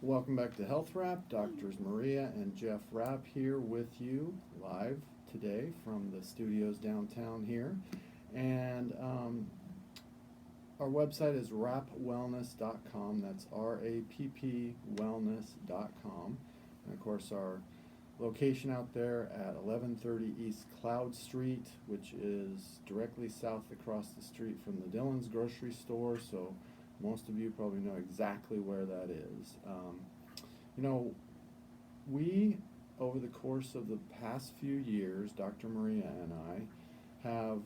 Welcome back to Health Wrap. Doctors Maria and Jeff Rapp here with you live today from the studios downtown here. And our website is rappwellness.com. That's R-A-P-P wellness.com. And of course, our location out there at 1130 East Cloud Street, which is directly south across the street from the Dillon's grocery store. So most of you probably know exactly where that is. We, over the course of the past few years, Dr. Maria and I, have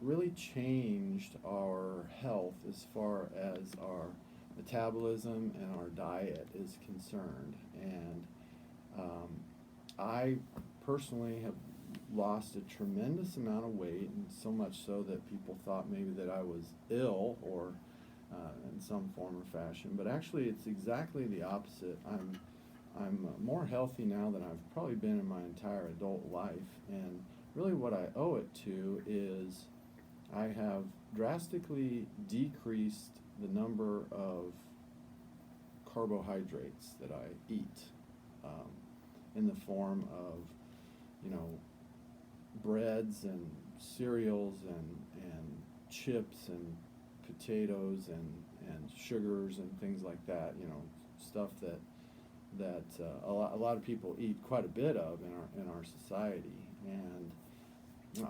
really changed our health as far as our metabolism and our diet is concerned. And I personally have lost a tremendous amount of weight, and so much so that people thought maybe that I was ill or in some form or fashion, but actually it's exactly the opposite. I'm more healthy now than I've probably been in my entire adult life, and really what I owe it to is I have drastically decreased the number of carbohydrates that I eat in the form of, breads and cereals and chips and potatoes and sugars and things like that, stuff that a lot of people eat quite a bit of in our society. And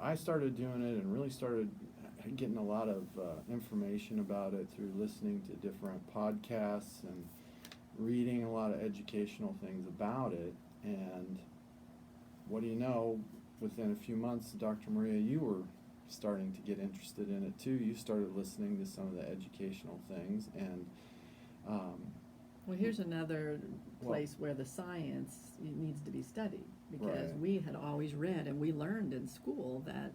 I started doing it and really started getting a lot of information about it through listening to different podcasts and reading a lot of educational things about it. And what do you know, within a few months, Dr. Maria, you were starting to get interested in it too. You started listening to some of the educational things, and well, here's another place where the science needs to be studied, because Right. we had always read and we learned in school that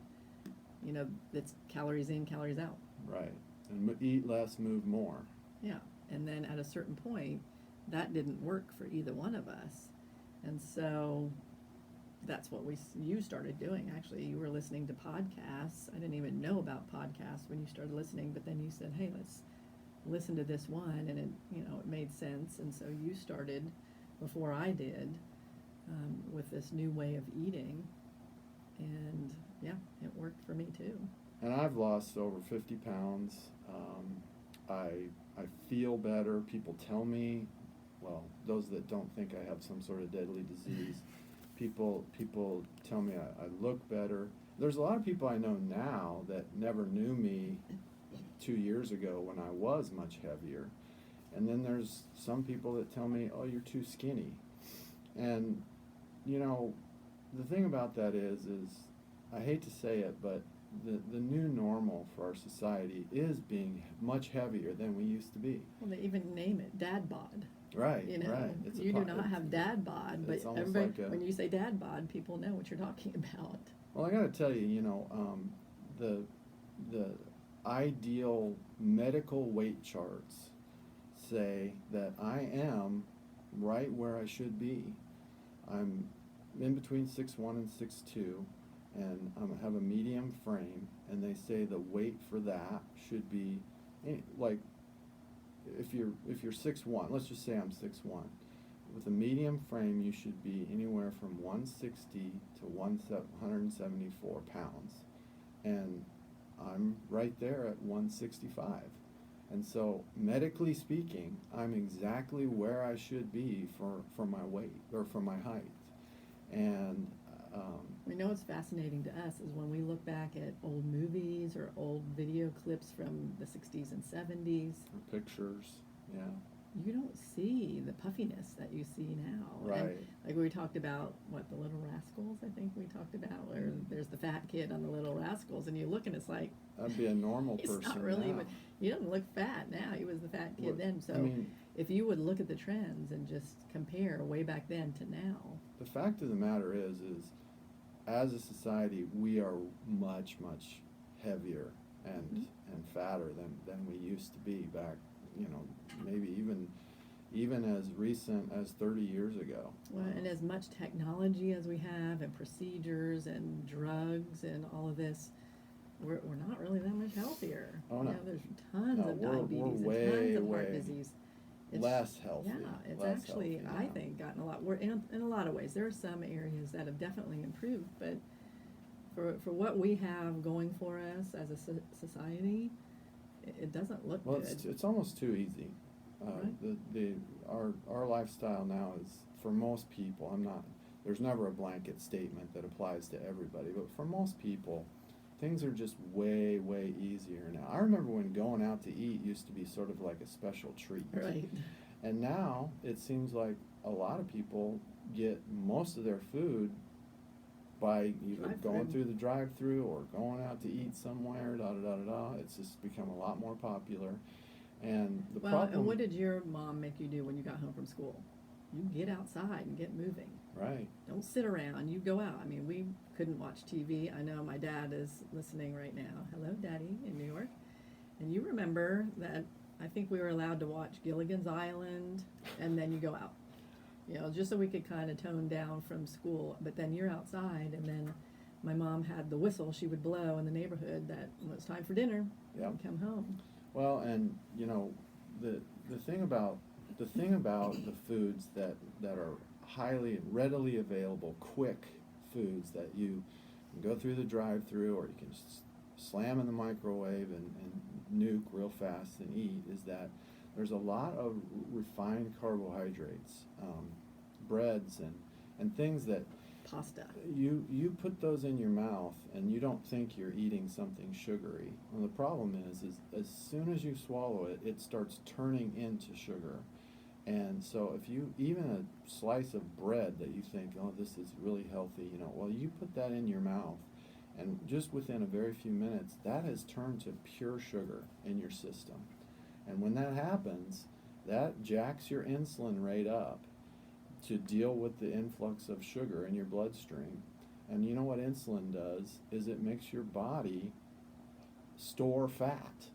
it's calories in, calories out. Right, and eat less, move more. Yeah, and then at a certain point that didn't work for either one of us, and so that's what you started doing. Actually, you were listening to podcasts. I didn't even know about podcasts when you started listening, but then you said, hey, let's listen to this one, and it made sense, and so you started before I did with this new way of eating, and yeah, it worked for me too. And I've lost over 50 pounds. I feel better. People tell me, well, those that don't think I have some sort of deadly disease, people tell me I look better. There's a lot of people I know now that never knew me 2 years ago when I was much heavier. And then there's some people that tell me, oh, you're too skinny. And, the thing about that is I hate to say it, but the new normal for our society is being much heavier than we used to be. Well, they even name it dad bod. Right, right. You do not have dad bod, but everybody, when you say dad bod, people know what you're talking about. Well, I got to tell you, the ideal medical weight charts say that I am right where I should be. I'm in between 6'1" and 6'2", and I have a medium frame, and they say the weight for that should be, like, if you're 6'1", let's just say I'm 6'1", with a medium frame you should be anywhere from 160 to 174 pounds, and I'm right there at 165. And so, medically speaking, I'm exactly where I should be for my weight, or for my height. And we know what's fascinating to us is when we look back at old movies or old video clips from the 60s and 70s. or pictures, yeah. You don't see the puffiness that you see now. Right. And like we talked about, the Little Rascals, I think we talked about, where there's the fat kid on the Little Rascals, and you look and it's like, That'd be a normal he's person not really, now. but he doesn't look fat now. He was the fat kid Well, then. So I mean, if you would look at the trends and just compare way back then to now. the fact of the matter is as a society, we are much, much heavier and fatter than we used to be back, maybe even as recent as 30 years ago. Well, and as much technology as we have, and procedures and drugs and all of this, we're not really that much healthier. Oh, no. There's tons of we're diabetes way, and tons of heart way. disease. less healthy. Yeah, it's less actually, healthy, I yeah. think, gotten a lot worse in a lot of ways. There are some areas that have definitely improved, but for what we have going for us as a society, it doesn't look Well, good. it's almost too easy. Right. Our lifestyle now is, for most people, there's never a blanket statement that applies to everybody, but for most people, things are just way, way easier now. I remember when going out to eat used to be sort of like a special treat. Right. And now it seems like a lot of people get most of their food by either going through the drive-through or going out to eat somewhere, da da da da da. It's just become a lot more popular. And the problem. And what did your mom make you do when you got home from school? You get outside and get moving. Right. Don't sit around. You go out. I mean, we couldn't watch TV. I know my dad is listening right now. Hello, Daddy, in New York. And you remember that I think we were allowed to watch Gilligan's Island, and then you go out. You know, just so we could kind of tone down from school. But then you're outside, and then my mom had the whistle she would blow in the neighborhood that when it's time for dinner, Yep. come home. Well, and you know, the thing about the foods that are highly readily available, quick foods that you can go through the drive-through or you can slam in the microwave and nuke real fast and eat, is that there's a lot of refined carbohydrates, breads and things that Pasta. you put those in your mouth and you don't think you're eating something sugary. Well, the problem is as soon as you swallow it, it starts turning into sugar. And so if you, even a slice of bread that you think, oh, this is really healthy, you know, well, you put that in your mouth, and just within a very few minutes, that has turned to pure sugar in your system. And when that happens, that jacks your insulin rate up to deal with the influx of sugar in your bloodstream. And you know what insulin does is it makes your body store fat.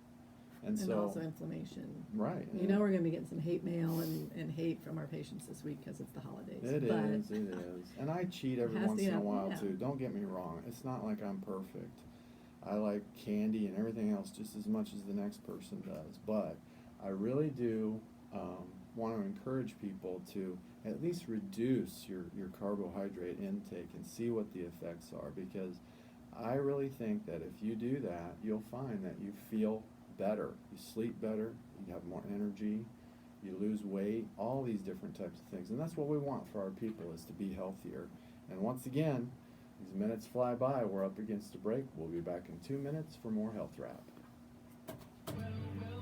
And so also inflammation. Right. You know we're going to be getting some hate mail and hate from our patients this week because it's the holidays. It is. And I cheat every once in a while too. Don't get me wrong. It's not like I'm perfect. I like candy and everything else just as much as the next person does. But I really do want to encourage people to at least reduce your carbohydrate intake and see what the effects are, because I really think that if you do that, you'll find that you feel better, you sleep better, you have more energy, you lose weight, all these different types of things. And that's what we want for our people, is to be healthier. And once again, these minutes fly by, we're up against a break. We'll be back in 2 minutes for more Health Wrap.